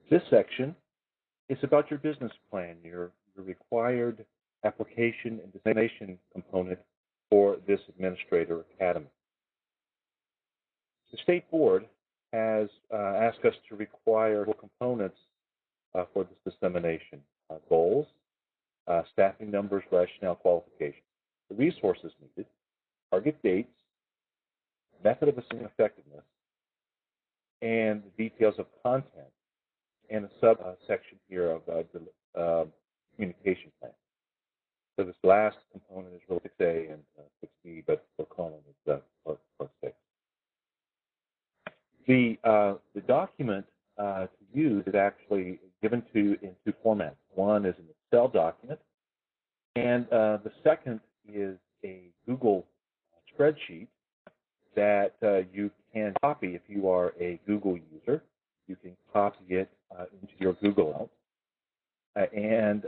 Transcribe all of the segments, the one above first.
This section is about your business plan, your required application and dissemination component for this Administrator Academy. The State Board has asked us to require components for this dissemination: goals, staffing numbers, rationale, qualifications, the resources needed, target dates, method of assessing effectiveness, and the details of content, and a subsection here of communication plan. So this last component is really 6A and 6B, but we're calling it part 6. The document to use is actually given in two formats. One is an Excel document, and the second is a Google spreadsheet that you can copy if you are a Google user. You can copy it into your Google account, and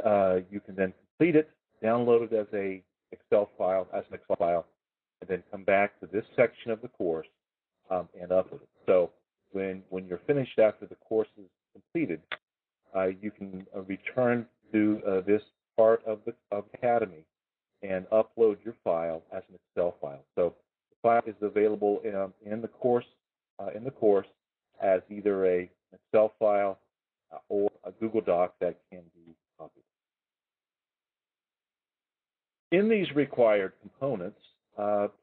you can then complete it, download it as an Excel file, and then come back to this section of the course and upload it. So when you're finished after the course is completed, you can return to this part of the Academy and upload your file as an Excel file. So the file is available in the course as either an Excel file or a Google Doc that can be copied. In these required components,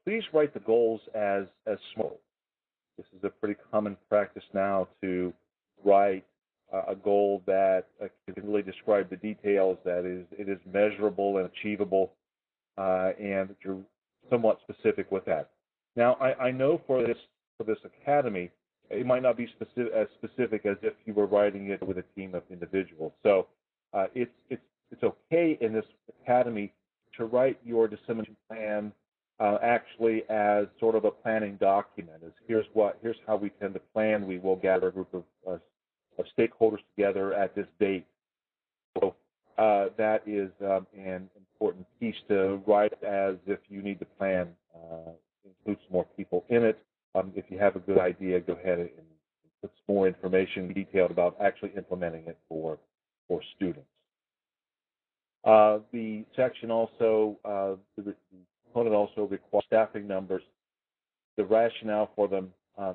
please write the goals as small. This is a pretty common practice now to write a goal that can really describe the details, that it is measurable and achievable, and that you're somewhat specific with that. Now, I know for this academy, it might not be as specific as if you were writing it with a team of individuals. So it's okay in this academy to write your dissemination plan actually as sort of a planning document. As here's how we tend to plan. We will gather a group of stakeholders together at this date. So that is an important piece to write as if you need to plan. Include some more people in it. If you have a good idea, go ahead and put some more information detailed about actually implementing it for students. The section also, the component also requires staffing numbers, the rationale for them,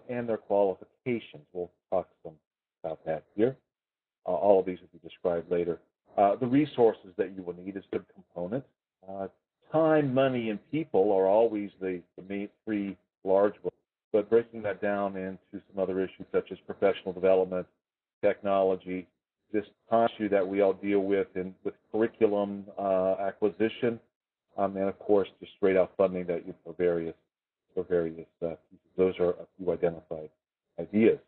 and their qualifications. We'll talk some about that here. All of these will be described later. The resources that you will need is a good component. Time, money, and people are always the main three large ones, but breaking that down into some other issues such as professional development, technology, this issue that we all deal with with curriculum acquisition, and of course just straight out funding that you for various pieces. Those are a few identified ideas.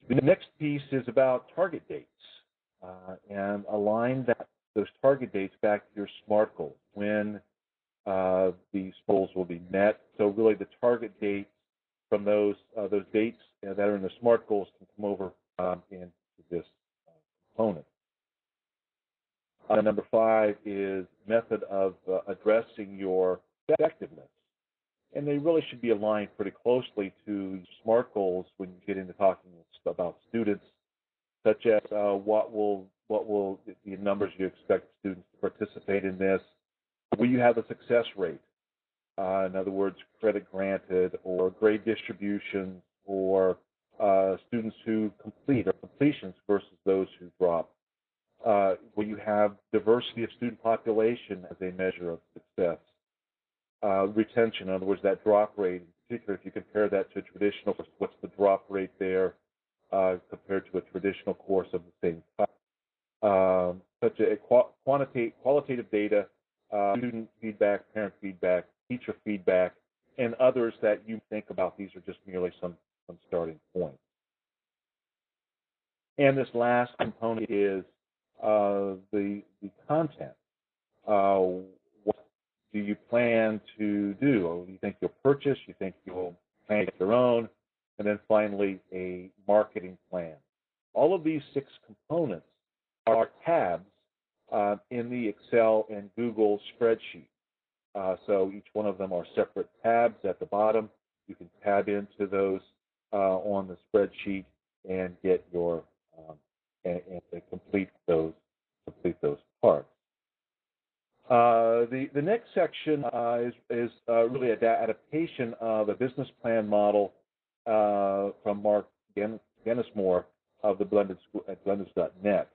The next piece is about target dates, and align those target dates back to your SMART goals, when these goals will be met. So really the target dates from those dates that are in the SMART goals can come over into this component. Number 5 is method of addressing your effectiveness. And they really should be aligned pretty closely to SMART goals when you get into talking about students, such as what will the numbers you expect students to participate in this. Will you have a success rate? In other words, credit granted or grade distribution, or students who complete or completions versus those who drop. Will you have diversity of student population as a measure of success? Retention, in other words, that drop rate, in particular, if you compare that to a traditional course, what's the drop rate there compared to a traditional course of the same type? Such a qualitative data, student feedback, parent feedback, teacher feedback, and others that you think about. These are just merely some starting points. And this last component is the content. What do you plan to do? Do you think you'll purchase? You think you'll plan your own? And then finally, a marketing plan. All of these 6 components are tabs in the Excel and Google spreadsheet. So each one of them are separate tabs at the bottom. You can tab into those on the spreadsheet, and get your and complete those parts. The next section is really an adaptation of a business plan model from Mark Dennismore of the Blended School at blendeds.net.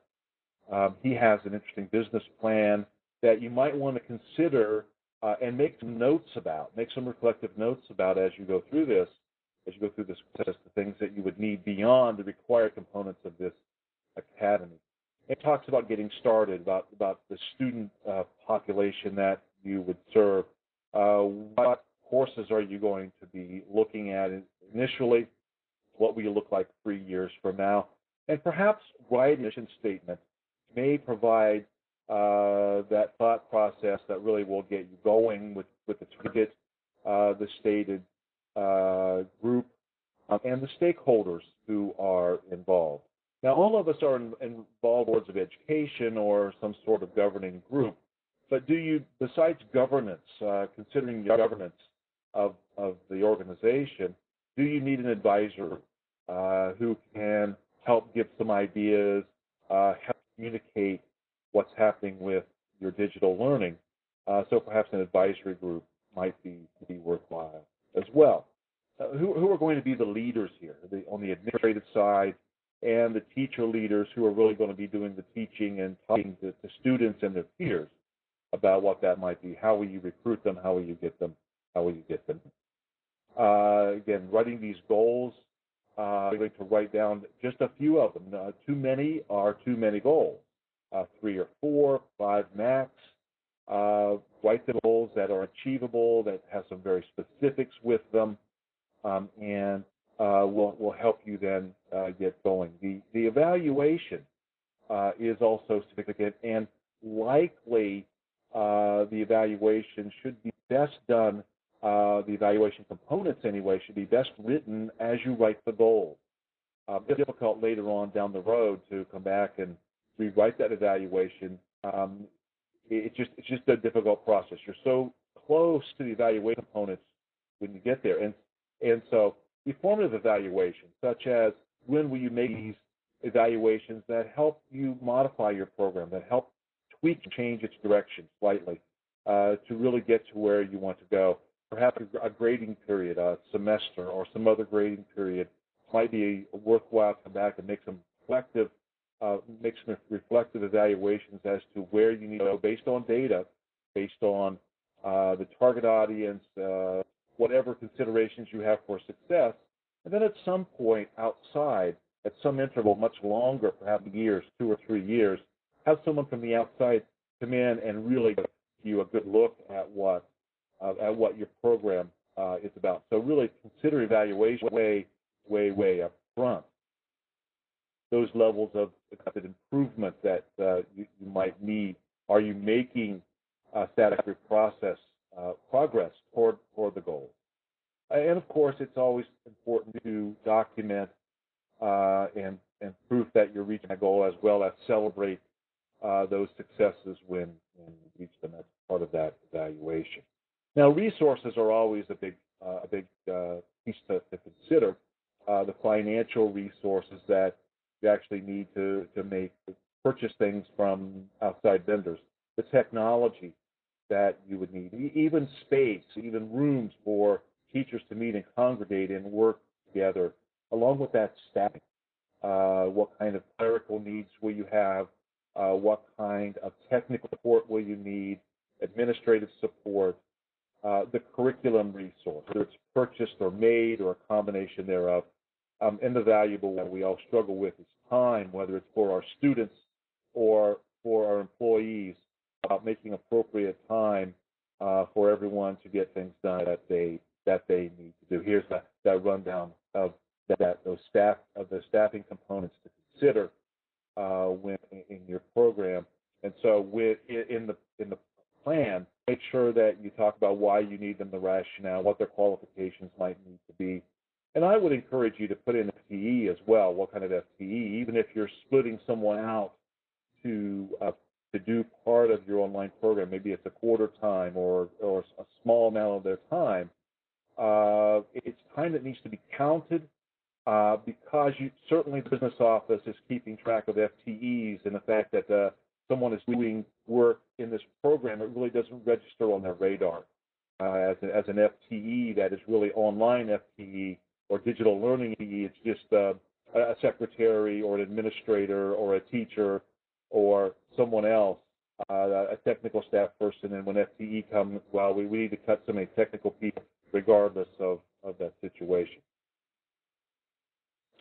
He has an interesting business plan that you might want to consider and make some notes about, make some reflective notes about as you go through this process, the things that you would need beyond the required components of this academy. It talks about getting started, about the student population that you would serve. What courses are you going to be looking at initially? What will you look like 3 years from now? And perhaps writing a mission statement may provide that thought process that really will get you going with the target, the stated group, and the stakeholders who are involved. Now, all of us are involved in boards of education or some sort of governing group, but do you, besides governance, considering the governance of the organization, do you need an advisor who can help give some ideas, help communicate what's happening with your digital learning? So perhaps an advisory group might be worthwhile as well. Who are going to be the leaders here on the administrative side, and the teacher leaders who are really going to be doing the teaching and talking to students and their peers about what that might be? How will you recruit them? How will you get them? Again, writing these goals, I'm going to write down just a few of them. Too many are too many goals. 3 or 4, 5 max. Write the goals that are achievable, that have some very specifics with them, and will help you then get going. The evaluation is also significant, and likely the evaluation should be best done, the evaluation components anyway, should be best written as you write the goal. It's difficult later on down the road to come back and rewrite that evaluation. It's just a difficult process. You're so close to the evaluation components when you get there. And so the formative evaluations, such as when will you make these evaluations that help you modify your program, that help tweak and change its direction slightly to really get to where you want to go. Perhaps a grading period, a semester, or some other grading period might be worthwhile to come back and make some reflective evaluations as to where you need to go based on data, based on the target audience, whatever considerations you have for success. And then at some point outside, at some interval, much longer, perhaps years, 2 or 3 years, have someone from the outside come in and really give you a good look at what your program is about. So really consider evaluation way up front. Those levels of expected improvement that you might need. Are you making satisfactory progress toward the goal? And of course, it's always important to document and proof that you're reaching a goal, as well as celebrate those successes when you reach them as part of that evaluation. Now, resources are always a big piece to consider. The financial resources that you actually need to purchase things from outside vendors, the technology that you would need, even space, even rooms for teachers to meet and congregate and work together, along with that staffing. What kind of clerical needs will you have? What kind of technical support will you need? Administrative support, the curriculum resource, whether it's purchased or made or a combination thereof. And the valuable one we all struggle with is time, whether it's for our students or for our employees, about making appropriate time for everyone to get things done that they need to do. Here's that rundown of the staffing components to consider when in your program. And so in the plan, make sure that you talk about why you need them, the rationale, what their qualifications might need to be. And I would encourage you to put in FTE as well. What kind of FTE? Even if you're splitting someone out to do part of your online program, maybe it's a quarter time or a small amount of their time. It's time that needs to be counted because certainly the business office is keeping track of FTEs and the fact that someone is doing work in this program, it really doesn't register on their radar as an FTE that is really online FTE or digital learning FTE. It's just a secretary or an administrator or a teacher or someone else, a technical staff person, and when FTE comes, well, we need to cut so many technical people regardless of that situation.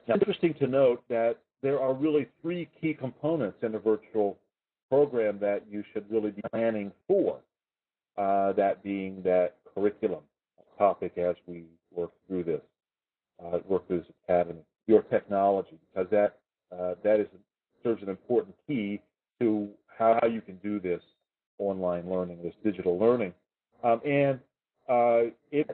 Now, interesting to note that there are really three key components in a virtual program that you should really be planning for, that being that curriculum topic as we work through this, work through this academy, your technology, because that serves an important key to how you can do this online learning, this digital learning. In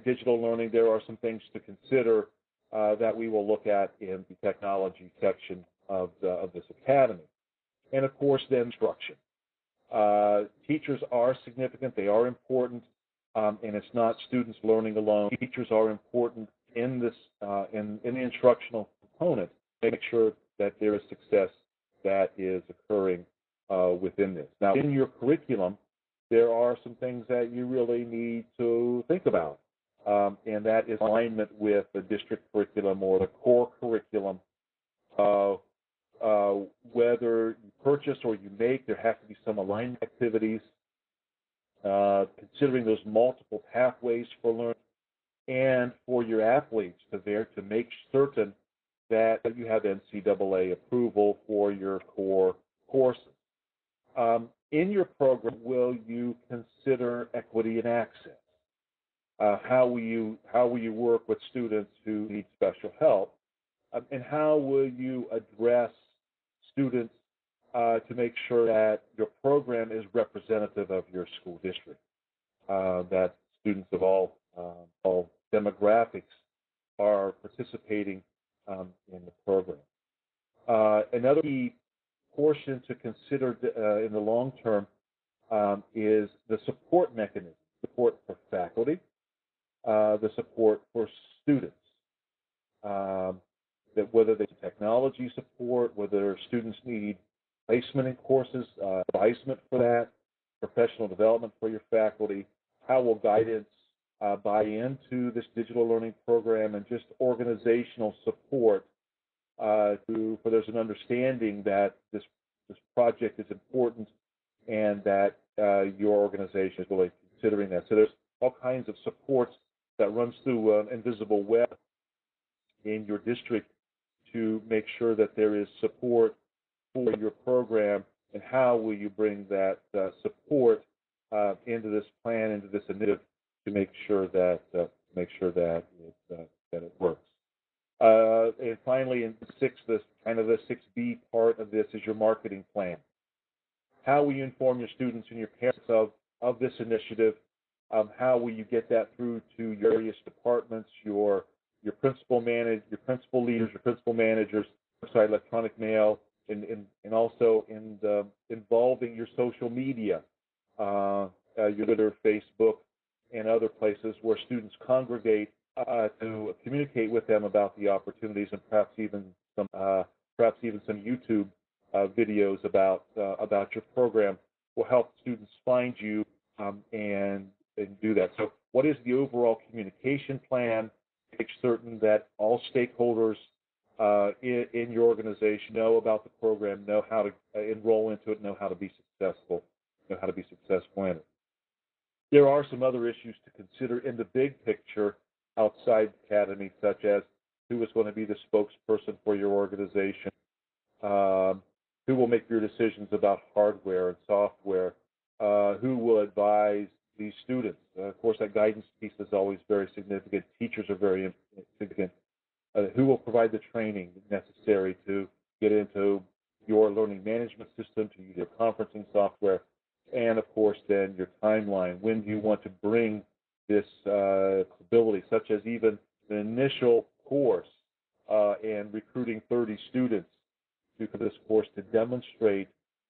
digital learning, there are some things to consider that we will look at in the technology section of this academy. And of course, then instruction. Teachers are significant, they are important, and it's not students learning alone. Teachers are important in this in the instructional component to make sure that there is success that is occurring within this. Now, in your curriculum, there are some things that you really need to think about, and that is alignment with the district curriculum or the core curriculum. Whether you purchase or you make, there have to be some alignment activities, considering those multiple pathways for learning, and for your athletes to make certain that you have NCAA approval for your core courses. In your program, will you consider equity and access? How will you work with students who need special help? And how will you address students to make sure that your program is representative of your school district, that students of all demographics are participating in the program. Another key portion to consider in the long term is the support mechanism, support for faculty, the support for students, that whether they need technology support, whether students need placement in courses, advisement for that, professional development for your faculty, how will guidance buy into this digital learning program, and just organizational support for there's an understanding that this project is important and that your organization is really considering that. So there's all kinds of supports that runs through an invisible web in your district to make sure that there is support for your program, and how will you bring that support into this plan, into this initiative, to make sure that it works. And finally, in the 6B part of this is your marketing plan. How will you inform your students and your parents of this initiative? How will you get that through to your various departments, your principal leaders, your principal managers, website, electronic mail, and also involving your social media, your Twitter, Facebook, and other places where students congregate to communicate with them about the opportunities, and perhaps even some YouTube videos about your program will help students find you and do that. So, what is the overall communication plan? Make certain that all stakeholders in your organization know about the program, know how to enroll into it, know how to be successful in it. There are some other issues to consider in the big picture outside the academy, such as who is going to be the spokesperson for your organization, who will make your decisions about hardware and software, who will advise these students. Of course, that guidance piece is always very significant. Teachers are very significant. Who will provide the training necessary to get into your learning management system, to use your conferencing software, and of course then your timeline. When do you want to bring this ability, such as even an initial course and recruiting 30 students for this course to demonstrate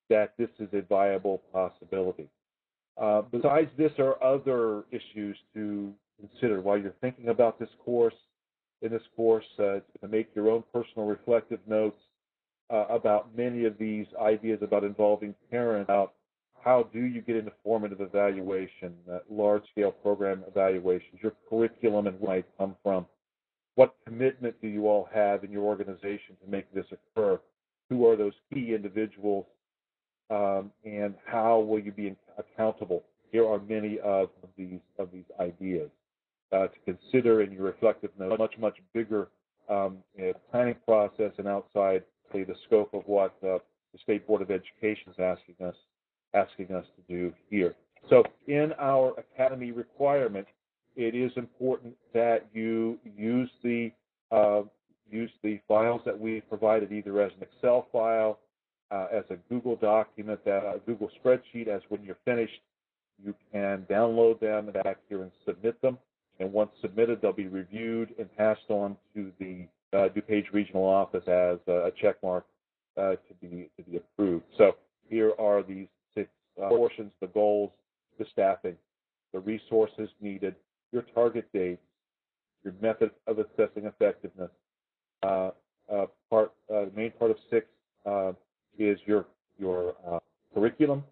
that this is a viable possibility. Besides this, are other issues to consider while you're thinking about this course. in this course to make your own personal reflective notes about many of these ideas about involving parents, about how do you get into formative evaluation, large-scale program evaluations, your curriculum and where it might come from. What commitment do you all have in your organization to make this occur? Who are those key individuals, and how will you be accountable? Here are many of these ideas to consider in your reflective note. Much bigger planning process and outside, say, the scope of what the State Board of Education is asking us to do here. So, in our academy requirement, it is important that you use the files that we provided, either as an Excel file, as a Google document, a Google spreadsheet. As when you're finished, you can download them back here and submit them. And once submitted, they'll be reviewed and passed on to the DuPage Regional Office as a check mark to be approved. So here are these 6 portions: the goals, the staffing, the resources needed, your target dates, your method of assessing effectiveness. The main part of 6 is your curriculum,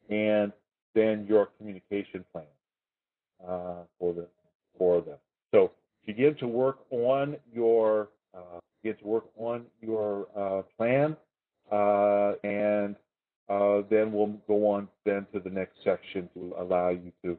and then your communication plan for them. So begin to work on your plan, and then we'll go on then to the next section to allow you to